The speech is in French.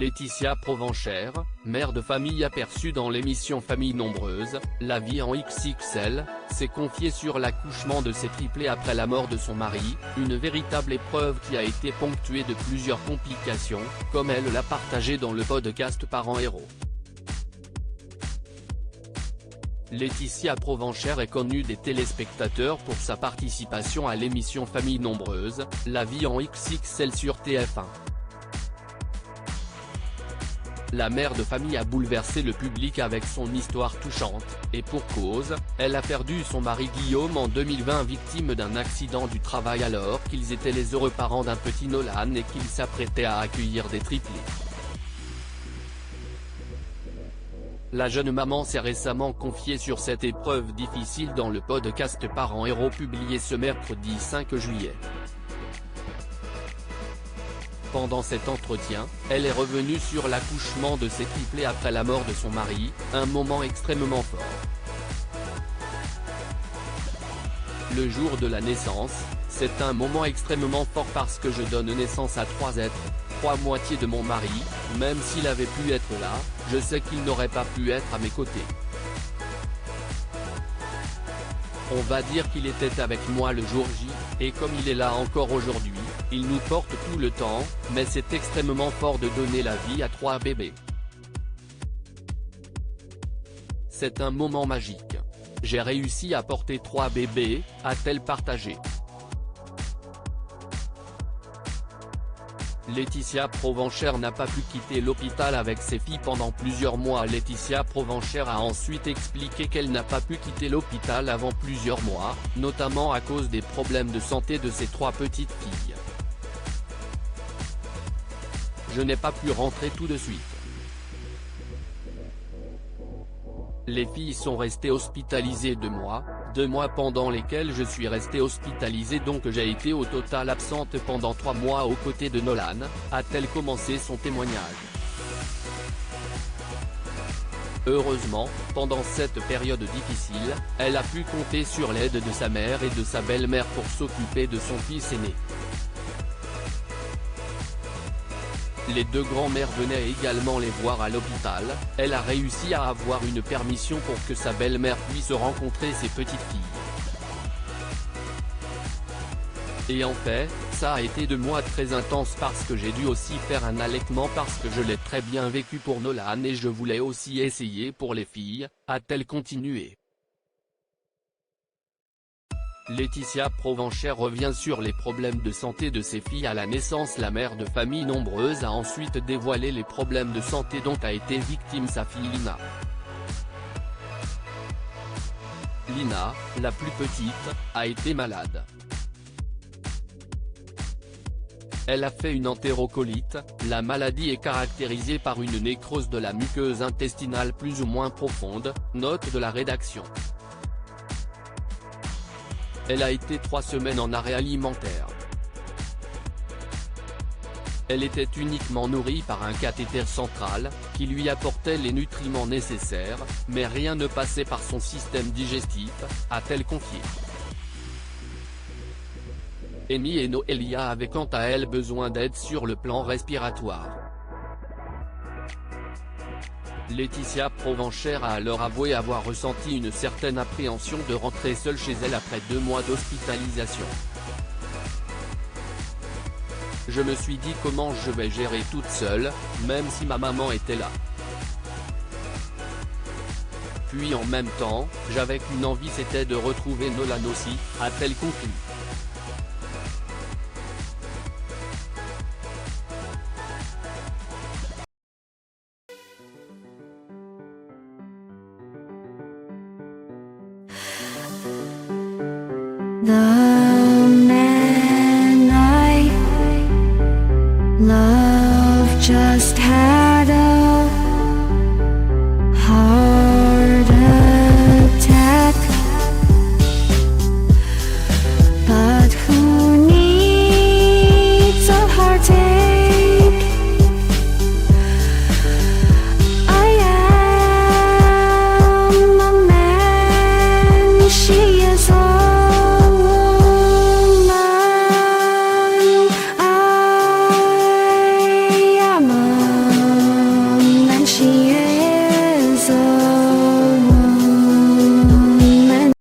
Laetitia Provenchère, mère de famille aperçue dans l'émission Famille nombreuse, La vie en XXL, s'est confiée sur l'accouchement de ses triplés après la mort de son mari, une véritable épreuve qui a été ponctuée de plusieurs complications, comme elle l'a partagé dans le podcast Parents Héros. Laetitia Provenchère est connue des téléspectateurs pour sa participation à l'émission Famille nombreuse, La vie en XXL sur TF1. La mère de famille a bouleversé le public avec son histoire touchante, et pour cause, elle a perdu son mari Guillaume en 2020 victime d'un accident du travail alors qu'ils étaient les heureux parents d'un petit Nolan et qu'ils s'apprêtaient à accueillir des triplés. La jeune maman s'est récemment confiée sur cette épreuve difficile dans le podcast Parents Héros publié ce mercredi 5 juillet. Pendant cet entretien, elle est revenue sur l'accouchement de ses triplés après la mort de son mari, un moment extrêmement fort. Le jour de la naissance, c'est un moment extrêmement fort parce que je donne naissance à 3 êtres, 3 moitiés de mon mari, même s'il avait pu être là, je sais qu'il n'aurait pas pu être à mes côtés. On va dire qu'il était avec moi le jour J, et comme il est là encore aujourd'hui, il nous porte tout le temps, mais c'est extrêmement fort de donner la vie à 3 bébés. C'est un moment magique. J'ai réussi à porter 3 bébés, a-t-elle partagé. Laetitia Provenchère n'a pas pu quitter l'hôpital avec ses filles pendant plusieurs mois. Laetitia Provenchère a ensuite expliqué qu'elle n'a pas pu quitter l'hôpital avant plusieurs mois, notamment à cause des problèmes de santé de ses 3 petites filles. Je n'ai pas pu rentrer tout de suite. Les filles sont restées hospitalisées 2 mois pendant lesquels je suis restée hospitalisée donc j'ai été au total absente pendant 3 mois aux côtés de Nolan, a-t-elle commencé son témoignage. Heureusement, pendant cette période difficile, elle a pu compter sur l'aide de sa mère et de sa belle-mère pour s'occuper de son fils aîné. Les 2 grands-mères venaient également les voir à l'hôpital, elle a réussi à avoir une permission pour que sa belle-mère puisse rencontrer ses petites filles. Et en fait, ça a été 2 mois très intenses parce que j'ai dû aussi faire un allaitement parce que je l'ai très bien vécu pour Nolan et je voulais aussi essayer pour les filles, a-t-elle continué. Laetitia Provenchère revient sur les problèmes de santé de ses filles à la naissance. La mère de famille nombreuse a ensuite dévoilé les problèmes de santé dont a été victime sa fille Lina. Lina, la plus petite, a été malade. Elle a fait une entérocolite, la maladie est caractérisée par une nécrose de la muqueuse intestinale plus ou moins profonde, note de la rédaction. Elle a été 3 semaines en arrêt alimentaire. Elle était uniquement nourrie par un cathéter central, qui lui apportait les nutriments nécessaires, mais rien ne passait par son système digestif, a-t-elle confié. Amy et Noélia avaient quant à elles besoin d'aide sur le plan respiratoire. Laetitia Provenchère a alors avoué avoir ressenti une certaine appréhension de rentrer seule chez elle après 2 mois d'hospitalisation. Je me suis dit comment je vais gérer toute seule, même si ma maman était là. Puis en même temps, j'avais qu'une envie, c'était de retrouver Nolan aussi, a-t-elle conclu. 나